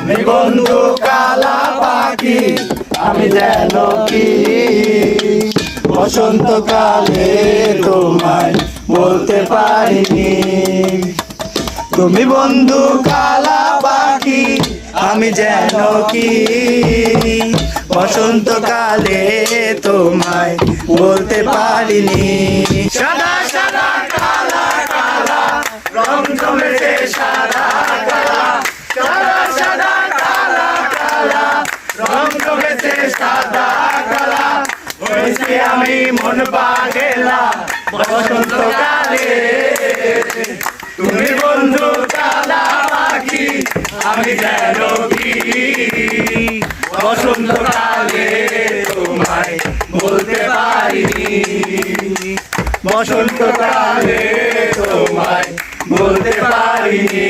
তুমি বন্ধু কালা পাখি আমি যেন কি বসন্তকালে তোমায় বলতে পারিনি। তুমি বন্ধু কালা পাখি আমি যেন কি বসন্তকালে তোমায় বলতে পারিনি। সাদা সাদা কালা কালা রং জমেছে সাদা কালা, সাদা সাদা কালা কালা রং জমেছে সাদা কালা। হয়েছি আমি মন পাগেলা বসন্তকালে। তুমি বন্ধু কালা পাখি আমি যেন কি বসন্তকালে তোমায় বলতে পারিনি। বসন্তকালে তোমায় বলতে পারিনি।